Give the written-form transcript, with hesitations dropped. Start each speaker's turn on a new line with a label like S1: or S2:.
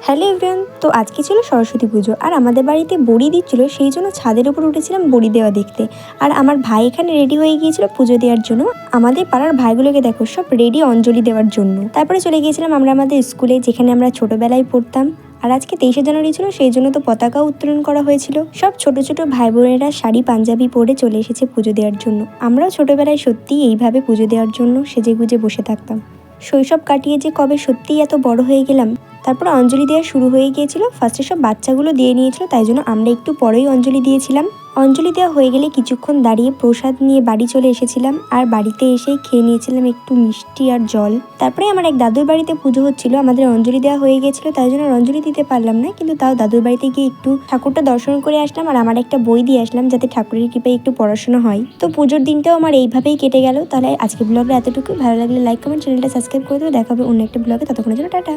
S1: Hello everyone, তো আজকে ছিল সরস্বতী পুজো আর আমাদের বাড়িতে বড়ি দিচ্ছিল, সেই জন্য ছাদের উপর উঠেছিলাম বড়ি দেওয়া দেখতে। আর আমার ভাই এখানে রেডি হয়ে গিয়েছিল পুজো দেওয়ার জন্য। আমাদের পাড়ার ভাইগুলোকে দেখো সব রেডি অঞ্জলি দেওয়ার জন্য। তারপরে চলে গিয়েছিলাম আমরা আমাদের স্কুলে, যেখানে আমরা ছোটবেলায় পড়তাম। আর আজকে 23শে জানুয়ারি ছিল, সেই জন্য তো পতাকা উত্তোলন করা হয়েছিল। সব ছোট ছোট ভাই বোনেরা শাড়ি পাঞ্জাবি পরে চলে এসেছে পুজো দেওয়ার জন্য। আমরাও ছোটবেলায় সত্যিই এইভাবে পুজো দেওয়ার জন্য সেজে গুজে বসে থাকতাম। শৈশব কাটিয়ে যে কবে সত্যিই এত বড় হয়ে গেলাম। তারপরে অঞ্জলি দেওয়া শুরু হয়ে গিয়েছিল। ফার্স্টে সব বাচ্চাগুলো দিয়ে নিয়েছিল, তাই জন্য আমরা একটু পরেই অঞ্জলি দিয়েছিলাম। অঞ্জলি দেওয়া হয়ে গেলে কিছুক্ষণ দাঁড়িয়ে প্রসাদ নিয়ে বাড়ি চলে এসেছিলাম। আর বাড়িতে এসেই খেয়ে নিয়েছিলাম একটু মিষ্টি আর জল। তারপরে আমার এক দাদুর বাড়িতে পুজো হচ্ছিল, আমাদের অঞ্জলি দেওয়া হয়ে গেছিল, তাই জন্য অঞ্জলি দিতে পারলাম না, কিন্তু তাও দাদুর বাড়িতে গিয়ে একটু ঠাকুরটা দর্শন করে আসলাম। আর আমার একটা বই দিয়ে আসলাম, যাতে ঠাকুরের কৃপায় একটু পড়াশোনা হয়। তো পুজোর দিনটাও আমার এইভাবেই কেটে গেল। তাহলে আজকে ব্লগটা এতটুকু। ভালো লাগলে লাইক কমেন্ট, চ্যানেলটা সাবস্ক্রাইব করে দেবো। দেখা হবে অন্য একটা ব্লগে, ততক্ষণের জন্য টাটা।